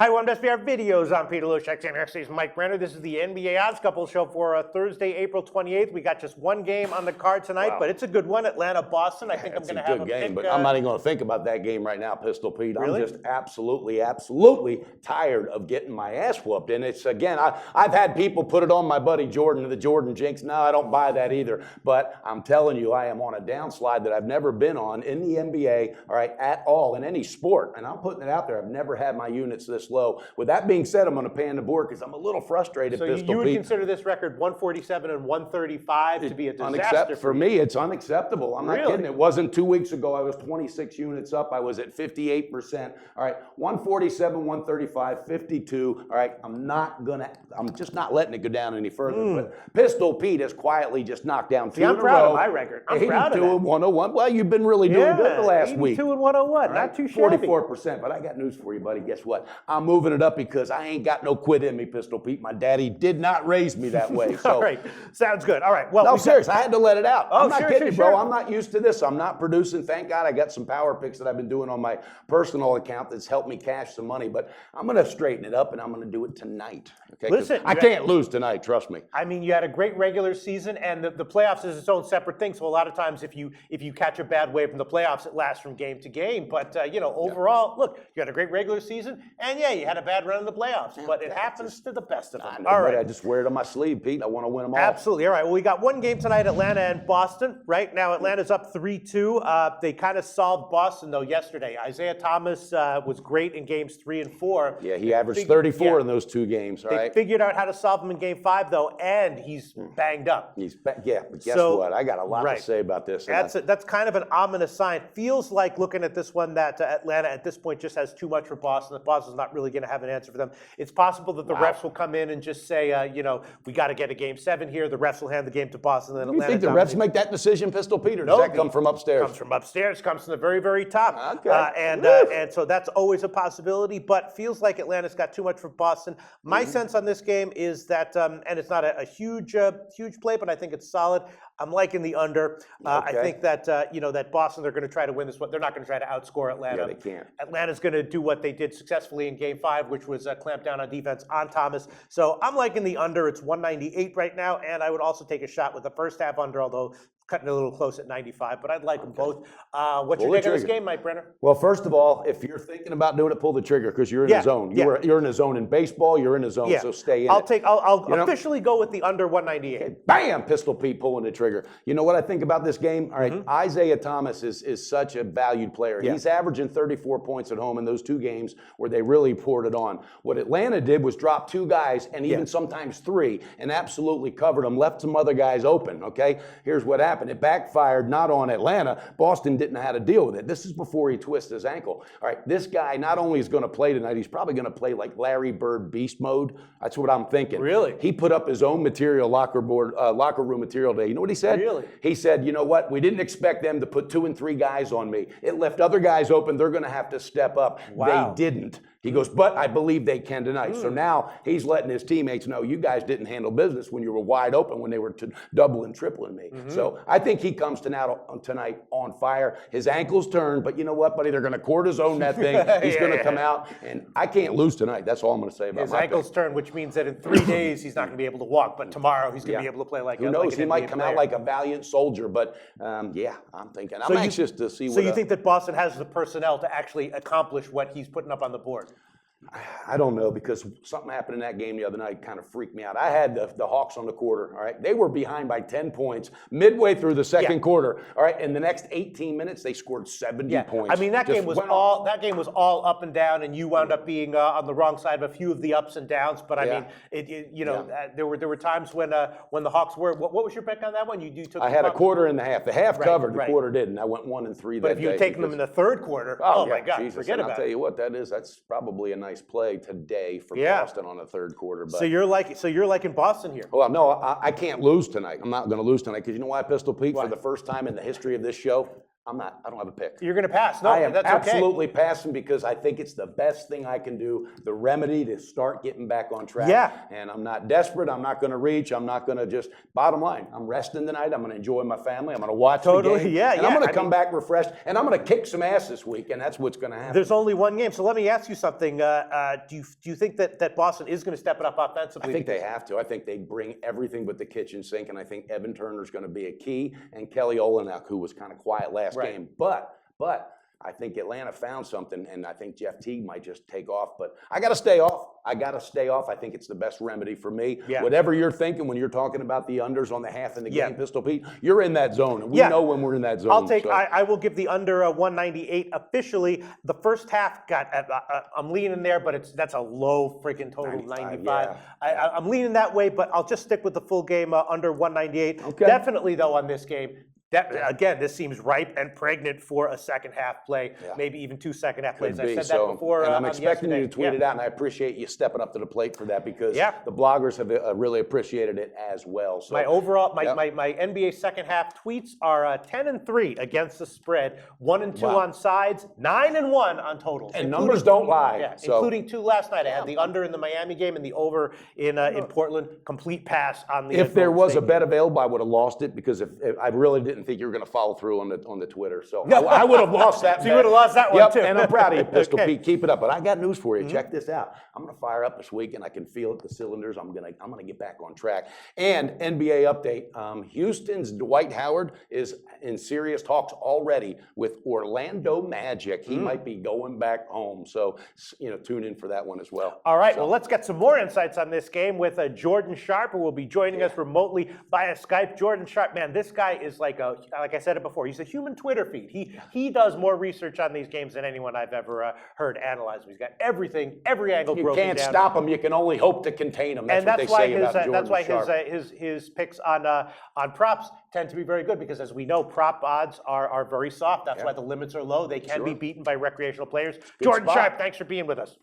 Hi, welcome to SBR Videos. I'm Peter Loshak, and next is Mike Brenner. This is the NBA Odds Couple show for Thursday, April 28th. We got just one game on the card tonight, but it's a good one. Atlanta-Boston. I think I'm going to have a game, pick, but I'm not even going to think about that game right now, Pistol Pete. Really? I'm just absolutely tired of getting my ass whooped. And it's, again, I've had people put it on my buddy Jordan, the Jordan jinx. No, I don't buy that either. But I'm telling you, I am on a downslide that I've never been on in the NBA, all right, at all, in any sport. And I'm putting it out there. I've never had my units this low. With that being said, I'm going to pan the board because I'm a little frustrated, so Pistol you would Pete. consider this record 147 and 135 to be a disaster for me? It's unacceptable. I'm not kidding. It wasn't 2 weeks ago. I was 26 units up. I was at 58%. All right, 147, 135, 52. All right, I'm just not letting it go down any further. But Pistol Pete has quietly just knocked down two in a row. I'm proud of my record. I'm proud of that. 82 and 101. Well, you've been really doing good the last week. 82 and 101. Not too shabby. 44%. But I got news for you, buddy. Guess what? I'm moving it up because I ain't got no quit in me, Pistol Pete. My daddy did not raise me that way. So. All right. Sounds good. All right. Well, no, serious. I had to let it out. Oh, I'm not kidding you, bro. I'm not used to this. I'm not producing. Thank God I got some power picks that I've been doing on my personal account that's helped me cash some money. But I'm going to straighten it up, and I'm going to do it tonight. Okay? Listen, I can't lose tonight. Trust me. I mean, you had a great regular season, and the playoffs is its own separate thing. So a lot of times, if you catch a bad wave from the playoffs, it lasts from game to game. But overall, look, you had a great regular season, and yeah, you had a bad run in the playoffs. But it happens to the best of them. I know, all right. I just wear it on my sleeve, Pete. I want to win them all. Absolutely. All right. Well, we got one game tonight, Atlanta and Boston. Right now, Atlanta's up 3-2. They kind of solved Boston, though, yesterday. Isaiah Thomas was great in games 3 and 4. Yeah, he averaged 34 in those two games. All right. They figured out how to solve him in game 5, though, and he's banged up. But guess what? I got a lot to say about this. That's kind of an ominous sign. Feels like, looking at this one, that Atlanta at this point just has too much for Boston. That Boston's not really going to have an answer for them. It's possible that the refs will come in and just say, we got to get a game 7 here. The refs will hand the game to Boston. And then you think the refs make that decision, Pistol Peter? Does that come from upstairs? Comes from upstairs. Comes from the very, very top. Okay. And so that's always a possibility. But feels like Atlanta's got too much for Boston. My sense on this game is that, and it's not a huge play, but I think it's solid. I'm liking the under. I think that that Boston, they're going to try to win this one. They're not going to try to outscore Atlanta. Yeah, they can't. Atlanta's going to do what they did successfully in Game 5, which was clamp down on defense on Thomas. So I'm liking the under. It's 198 right now, and I would also take a shot with the first half under, although cutting a little close at 95, but I'd like them both. What's your take on this game, Mike Brenner? Well, first of all, if you're thinking about doing it, pull the trigger because you're in the zone. You're in the zone in baseball. You're in the zone, so stay in I'll officially go with the under 198. Okay, bam, Pistol Pete pulling the trigger. You know what I think about this game? All right, Isaiah Thomas is such a valued player. He's averaging 34 points at home in those two games where they really poured it on. What Atlanta did was drop 2 guys and even sometimes 3 and absolutely covered them, left some other guys open, okay? Here's what happened. It backfired not on Atlanta. Boston didn't know how to deal with it. This is before he twisted his ankle. All right, this guy not only is going to play tonight, he's probably going to play like Larry Bird beast mode. That's what I'm thinking. Really? He put up his own material, locker room material today. You know what he said? Really? He said, you know what? We didn't expect them to put 2 and 3 guys on me. It left other guys open. They're going to have to step up. Wow. They didn't. He goes, but I believe they can tonight. So now he's letting his teammates know, you guys didn't handle business when you were wide open, when they were double and tripling me. So I think he comes tonight on fire. His ankle's turned, but you know what, buddy? They're going to cortisone that thing. He's going to come out, and I can't lose tonight. That's all I'm going to say about his ankle's turned, which means that in 3 days he's not going to be able to walk, but tomorrow he's going to be able to play like Who knows? He might come out like a player. valiant soldier, but I'm thinking. I'm anxious to see what. So you think that Boston has the personnel to actually accomplish what he's putting up on the board? I don't know, because something happened in that game the other night kind of freaked me out. I had the Hawks on the quarter, all right? They were behind by 10 points midway through the second quarter, all right? In the next 18 minutes, they scored 70 points. I mean, that game was all up and down, and you wound up being on the wrong side of a few of the ups and downs. But I mean, there were times when the Hawks were. What was your pick on that one? You took. I had a quarter and a half. The half covered, the quarter didn't. I went 1 and 3 that day. But if you had taken them in the third quarter, oh my God, Jesus. forget about it. I'll tell you what, that's probably a nice play today for Boston on the third quarter. But. So you're liking Boston here? Well, no, I can't lose tonight. I'm not going to lose tonight because you know why, Pistol Pete? For the first time in the history of this show, I don't have a pick. You're going to pass. No, I am that's absolutely passing because I think it's the best thing I can do, the remedy to start getting back on track. Yeah. And I'm not desperate. I'm not going to reach. I'm not going to just, bottom line, I'm resting tonight. I'm going to enjoy my family. I'm going to watch the game. Yeah, and I'm going to come back refreshed. And I'm going to kick some ass this week. And that's what's going to happen. There's only one game. So let me ask you something. Do you think that Boston is going to step it up offensively? I think they have to. I think they bring everything but the kitchen sink. And I think Evan Turner's going to be a key. And Kelly Olynyk, who was kind of quiet last game. But I think Atlanta found something, and I think Jeff Teague might just take off. But I got to stay off. I think it's the best remedy for me. Yeah. Whatever you're thinking when you're talking about the unders on the half in the game, Pistol Pete, you're in that zone. And we know when we're in that zone. I will give the under 198 officially. The first half I'm leaning there, but that's a low freaking total, 95. I'm leaning that way, but I'll just stick with the full game under 198. Okay. Definitely, though, on this game. Again, this seems ripe and pregnant for a second half play, maybe even 2 second half plays. I said that before. And I'm expecting you to tweet it out, and I appreciate you stepping up to the plate for that because the bloggers have really appreciated it as well. So my NBA second half tweets are 10-3 against the spread, 1-2 on sides, 9-1 on totals. And numbers don't lie. Yeah, including 2 last night. I had the under in the Miami game and the over in Portland. Complete pass on the. If there was a bet available, I would have lost it because if I really didn't think you were going to follow through on the Twitter. So I would have lost that. So you would have lost that one too. And I'm proud of you, Pistol Pete. Keep it up. But I got news for you. Check this out. I'm going to fire up this week, and I can feel it, the cylinders. I'm going to get back on track. And NBA update: Houston's Dwight Howard is in serious talks already with Orlando Magic. He might be going back home. So tune in for that one as well. All right. Well, let's get some more insights on this game with Jordan Sharp, who will be joining us remotely via Skype. Jordan Sharp, man, this guy is like I said it before, he's a human Twitter feed. He does more research on these games than anyone I've ever heard analyze them. He's got everything, every angle broken down. You can't stop him. You can only hope to contain him. That's what they say about Jordan That's why Sharp. his picks on props tend to be very good because, as we know, prop odds are very soft. That's why the limits are low. They can be beaten by recreational players. Jordan Sharp, thanks for being with us.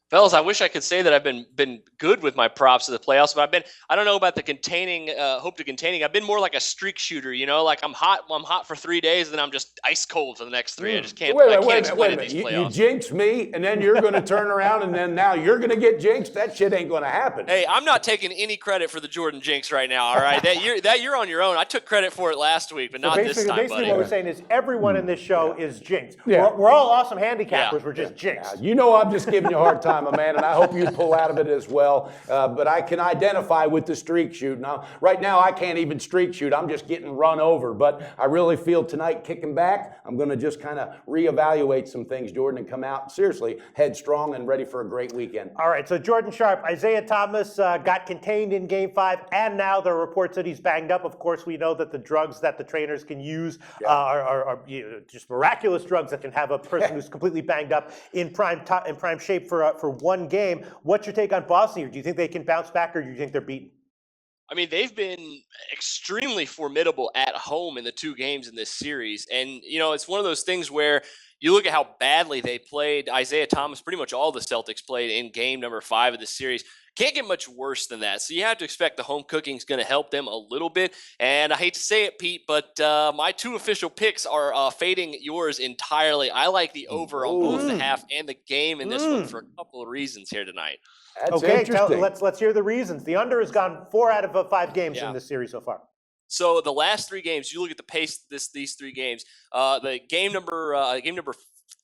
Fellas, I wish I could say that I've been good with my props of the playoffs, but I don't know about the containing, hope to containing. I've been more like a streak shooter, like I'm hot for 3 days, and then I'm just ice cold for the next 3. I just can't. I can't explain it these playoffs. You jinx me, and then you're going to turn around, and then now you're going to get jinxed. That shit ain't going to happen. Hey, I'm not taking any credit for the Jordan jinx right now. All right, that you're on your own. I took credit for it last week, but not this time, Basically, buddy. what we're saying is everyone in this show is jinxed. Yeah. We're all awesome handicappers. We're just jinxed. I'm just giving you a hard time, my man, and I hope you pull out of it as well. But I can identify with the streak shoot. Now, right now, I can't even streak shoot. I'm just getting run over. But I really feel tonight kicking back, I'm going to just kind of reevaluate some things, Jordan, and come out seriously headstrong and ready for a great weekend. All right, so Jordan Sharp, Isaiah Thomas got contained in Game 5, and now there are reports that he's banged up. Of course, we know that the drugs that the trainers can use are just miraculous drugs that can have a person who's completely banged up in prime shape for one game. What's your take on Boston here? Do you think they can bounce back, or do you think they're beaten? I mean, they've been extremely formidable at home in the 2 games in this series. And, it's one of those things where you look at how badly they played. Isaiah Thomas, pretty much all the Celtics played in game number 5 of the series. Can't get much worse than that. So you have to expect the home cooking is going to help them a little bit. And I hate to say it, Pete, but my 2 official picks are fading yours entirely. I like the over on both the half and the game in this one for a couple of reasons here tonight. That's interesting. Let's hear the reasons. The under has gone 4 out of 5 games in this series so far. So the last 3 games, you look at the pace of these 3 games. The game number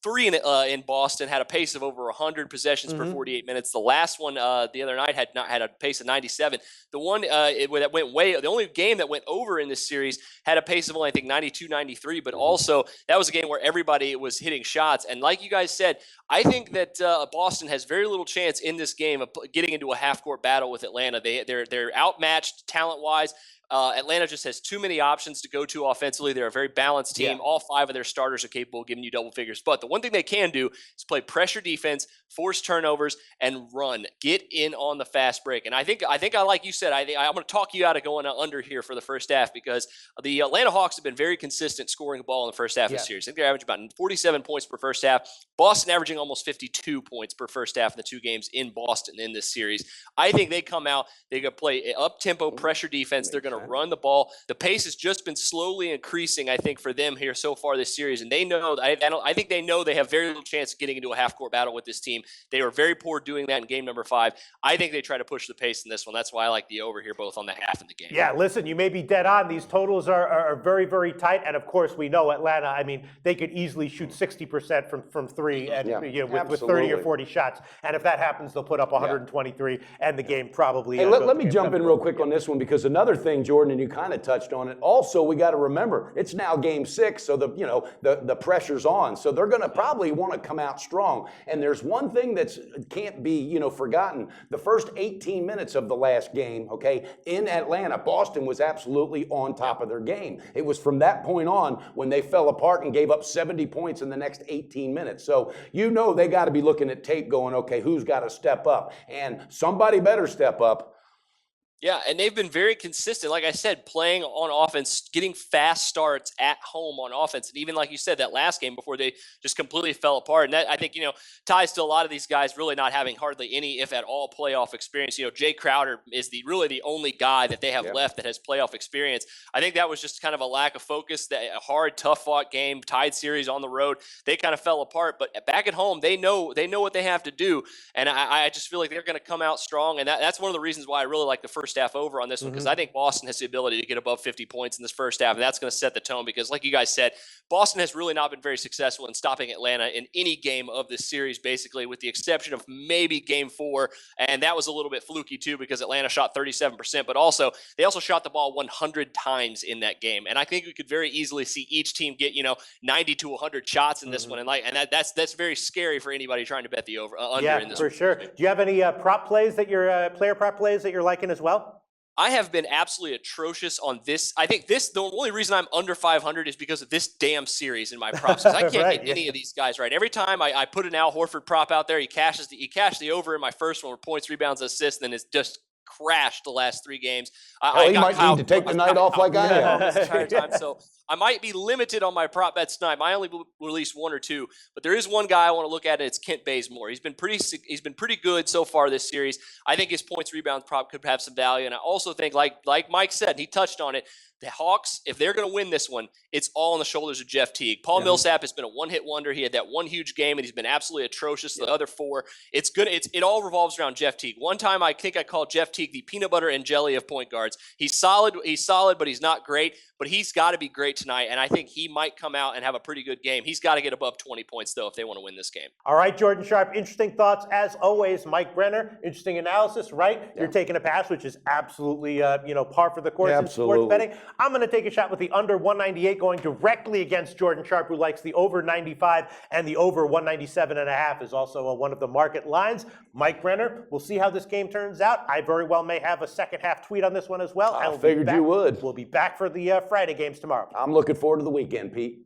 3 in Boston had a pace of over 100 possessions per 48 minutes. The last one the other night had a pace of 97. The one that went the only game that went over in this series had a pace of only, I think, 92, 93. But also that was a game where everybody was hitting shots. And like you guys said, I think that Boston has very little chance in this game of getting into a half-court battle with Atlanta. They're outmatched talent-wise. Atlanta just has too many options to go to offensively. They're a very balanced team. All 5 of their starters are capable of giving you double figures. But the one thing they can do is play pressure defense, force turnovers, and run. Get in on the fast break. And I think I like you said, I'm going to talk you out of going under here for the first half because the Atlanta Hawks have been very consistent scoring the ball in the first half of the series. I think they're averaging about 47 points per first half. Boston averaging almost 52 points per first half in the two games in Boston in this series. I think they come out, they're going to play up-tempo pressure defense. They're going to run the ball. The pace has just been slowly increasing, I think, for them here so far this series. And they know, I think they know they have very little chance of getting into a half-court battle with this team. They were very poor doing that in game number 5. I think they try to push the pace in this one. That's why I like the over here, both on the half and the game. Yeah, listen, you may be dead on. These totals are very, very tight. And of course, we know Atlanta, I mean, they could easily shoot 60% from three and with 30 or 40 shots. And if that happens, they'll put up 123 and the game probably. Hey, let me jump in real quick on this one because another thing, Jordan, and you kind of touched on it. Also, we got to remember it's now game 6, so the pressure's on. So they're going to probably want to come out strong. And there's one thing that can't be forgotten. The first 18 minutes of the last game, okay, in Atlanta, Boston was absolutely on top of their game. It was from that point on when they fell apart and gave up 70 points in the next 18 minutes. So they got to be looking at tape going, okay, who's got to step up? And somebody better step up. Yeah, and they've been very consistent, like I said, playing on offense, getting fast starts at home on offense. And even like you said, that last game before they just completely fell apart. And that, I think, ties to a lot of these guys really not having hardly any, if at all, playoff experience. Jay Crowder is really the only guy that they have left that has playoff experience. I think that was just kind of a lack of focus, a hard, tough-fought game, tied series on the road. They kind of fell apart. But back at home, they know what they have to do. And I just feel like they're going to come out strong. And that's one of the reasons why I really like the first half over on this one, because I think Boston has the ability to get above 50 points in this first half, and that's going to set the tone because, like you guys said, Boston has really not been very successful in stopping Atlanta in any game of this series, basically, with the exception of maybe game 4, and that was a little bit fluky too because Atlanta shot 37%, but they also shot the ball 100 times in that game, and I think we could very easily see each team get 90 to 100 shots in this one, and that's very scary for anybody trying to bet the under in this. Yeah, for sure. Do you have any prop plays that player prop plays that you're liking as well? I have been absolutely atrocious on this. I think the only reason I'm under 500 is because of this damn series in my props. Because I can't get any of these guys right. Every time I put an Al Horford prop out there, he cashed the over in my first one with points, rebounds, assists, and then it's just crashed the last 3 games. He might need to take the night off like I am. This entire time, so I might be limited on my prop bets tonight. I only released 1 or 2, but there is one guy I want to look at, and it's Kent Bazemore. He's been pretty good so far this series. I think his points rebound prop could have some value, and I also think, like Mike said, and he touched on it, the Hawks, if they're going to win this one, it's all on the shoulders of Jeff Teague. Paul Millsap has been a one-hit wonder. He had that one huge game, and he's been absolutely atrocious. The other 4, it all revolves around Jeff Teague. One time, I think I called Jeff Teague the peanut butter and jelly of point guards. He's solid, but he's not great. But he's got to be great tonight, and I think he might come out and have a pretty good game. He's got to get above 20 points, though, if they want to win this game. All right, Jordan Sharp, interesting thoughts as always. Mike Brenner, interesting analysis, right? Yeah. You're taking a pass, which is absolutely, par for the course in sports betting. I'm going to take a shot with the under 198 going directly against Jordan Sharp, who likes the over 95, and the over 197.5 is also one of the market lines. Mike Brenner, we'll see how this game turns out. I very well may have a second half tweet on this one as well. I figured you would. We'll be back for the Friday games tomorrow. I'm looking forward to the weekend, Pete.